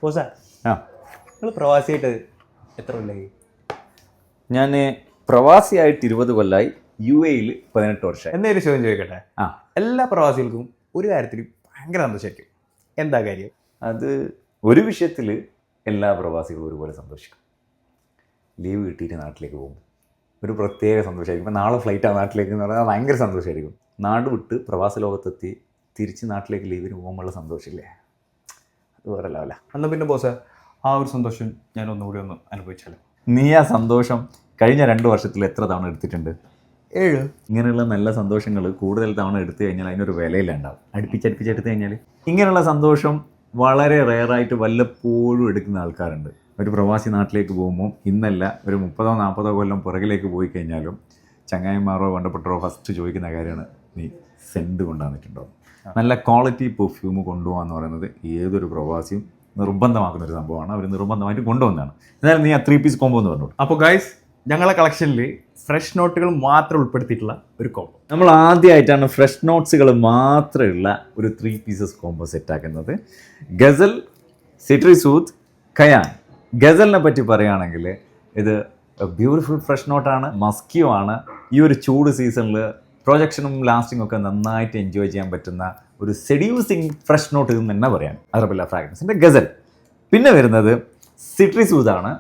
ബോസാ ആ നിങ്ങൾ പ്രവാസിയായിട്ട് എത്ര കൊല്ലായി? ഞാൻ പ്രവാസിയായിട്ട് 20 കൊല്ലമായി, UAE 18 വർഷമായി. എന്നൊരു ചോദ്യം ചോദിക്കട്ടെ. ആ എല്ലാ പ്രവാസികൾക്കും ഒരു കാര്യത്തിൽ ഭയങ്കര സന്തോഷമായിരിക്കും. എന്താ കാര്യം? അത് ഒരു വിഷയത്തിൽ എല്ലാ പ്രവാസികളും ഒരുപോലെ സന്തോഷിക്കും. ലീവ് കിട്ടിയിട്ട് നാട്ടിലേക്ക് പോകും, ഒരു പ്രത്യേക സന്തോഷമായിരിക്കും. ഇപ്പം നാളെ ഫ്ലൈറ്റാണ് നാട്ടിലേക്ക് എന്ന് പറഞ്ഞാൽ ഭയങ്കര സന്തോഷമായിരിക്കും. നാട് വിട്ട് പ്രവാസ ലോകത്തെത്തി തിരിച്ച് നാട്ടിലേക്ക് ലീവിന് പോകുമ്പോഴുള്ള സന്തോഷമില്ലേ, അത് വേറെ ലെവലാ. എന്നാൽ പിന്നെ ബോസ് ആ ഒരു സന്തോഷം ഞാൻ ഒന്നുകൂടി ഒന്ന് അനുഭവിച്ചാലോ? നീ ആ സന്തോഷം കഴിഞ്ഞ 2 വർഷത്തിൽ എത്ര തവണ എടുത്തിട്ടുണ്ട്? 7. ഇങ്ങനെയുള്ള നല്ല സന്തോഷങ്ങൾ കൂടുതൽ തവണ എടുത്തു കഴിഞ്ഞാൽ അതിനൊരു വിലയിലുണ്ടാവും. അടുപ്പിച്ചെടുത്ത് കഴിഞ്ഞാൽ ഇങ്ങനെയുള്ള സന്തോഷം വളരെ റെയറായിട്ട് വല്ലപ്പോഴും എടുക്കുന്ന ആൾക്കാരുണ്ട്. ഒരു പ്രവാസി നാട്ടിലേക്ക് പോകുമ്പോൾ ഇന്നല്ല ഒരു 30-40 കൊല്ലം പുറകിലേക്ക് പോയി കഴിഞ്ഞാലും ചങ്ങായിമാരോ ബന്ധപ്പെട്ടവരോ ഫസ്റ്റ് ചോദിക്കുന്ന കാര്യമാണ്, നീ സെൻറ്റ് കൊണ്ടുവന്നിട്ടുണ്ടോ? നല്ല ക്വാളിറ്റി പെർഫ്യൂം കൊണ്ടുപോകാന്ന് പറയുന്നത് ഏതൊരു പ്രവാസിയും നിർബന്ധമാക്കുന്ന ഒരു സംഭവമാണ്. അവർ നിർബന്ധമായിട്ട് കൊണ്ടുവന്നതാണ്. എന്നാലും നീ ആ 3 പീസ് കോംബോ എന്ന് പറഞ്ഞു. അപ്പോൾ ഗൈസ്, ഞങ്ങളെ കളക്ഷനിൽ ഫ്രഷ് നോട്ടുകൾ മാത്രം ഉൾപ്പെടുത്തിയിട്ടുള്ള ഒരു കോംബോ. നമ്മൾ ആദ്യമായിട്ടാണ് ഫ്രഷ് നോട്ട്സുകൾ മാത്രമുള്ള ഒരു 3 പീസസ് കോംബോ സെറ്റാക്കുന്നത്. ഗസൽ, സിട്രിസൂത്ത്, കയാൻ. ഗസലിനെ പറ്റി പറയുകയാണെങ്കിൽ ഇത് ബ്യൂട്ടിഫുൾ ഫ്രഷ് നോട്ടാണ്, മസ്കിയോ ആണ്. ഈ ഒരു ചൂട് സീസണിൽ പ്രൊജക്ഷനും ലാസ്റ്റിംഗ് ഒക്കെ നന്നായിട്ട് എൻജോയ് ചെയ്യാൻ പറ്റുന്ന ഒരു സെഡ്യൂസിങ് ഫ്രഷ് നോട്ട് എന്ന് തന്നെ പറയാം അറബില്ല ഫ്രാഗ്രൻസിൻ്റെ ഗസൽ. പിന്നെ വരുന്നത് സിട്രിസൂത്താണ്.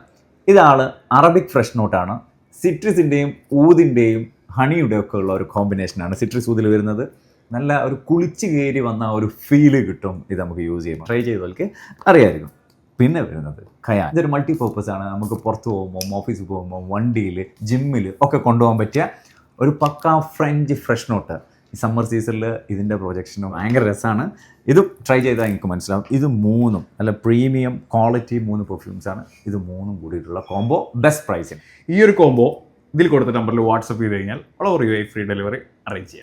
ഇതാണ് അറബിക് ഫ്രഷ് നോട്ടാണ്. സിട്രിസിൻ്റെയും ഊതിൻ്റെയും ഹണിയുടെയും ഒക്കെ ഉള്ള ഒരു കോമ്പിനേഷനാണ് സിട്രിസൂതിൽ വരുന്നത്. നല്ല ഒരു കുളിച്ച് കയറി വന്ന ഒരു ഫീല് കിട്ടും ഇത് നമുക്ക് യൂസ് ചെയ്യുമ്പോൾ. ട്രൈ ചെയ്തവർക്ക് അറിയാമായിരിക്കും. പിന്നെ വരുന്നത് കയാൻ. ഇതൊരു മൾട്ടി പർപ്പസ് ആണ്. നമുക്ക് പുറത്ത് പോകുമ്പോൾ, ഓഫീസിൽ പോകുമ്പോൾ, വണ്ടിയിൽ, ജിമ്മിൽ ഒക്കെ കൊണ്ടുപോകാൻ പറ്റിയ ഒരു പക്കാ ഫ്രഞ്ച് ഫ്രഷ് നോട്ട്. ഈ സമ്മർ സീസണിൽ ഇതിൻ്റെ പ്രൊജക്ഷനും ഭയങ്കര രസമാണ്. ഇത് ട്രൈ ചെയ്താൽ എനിക്ക് മനസ്സിലാവും. ഇത് 3 നല്ല പ്രീമിയം ക്വാളിറ്റി 3 പെർഫ്യൂംസാണ്. ഇത് 3 കൂടിയിട്ടുള്ള കോംബോ ബെസ്റ്റ് പ്രൈസിന്. ഈ ഒരു കോംബോ ഇതിൽ കൊടുത്ത നമ്പറിൽ വാട്സപ്പ് ചെയ്ത് കഴിഞ്ഞാൽ all over UAE free delivery arrange ചെയ്യാം.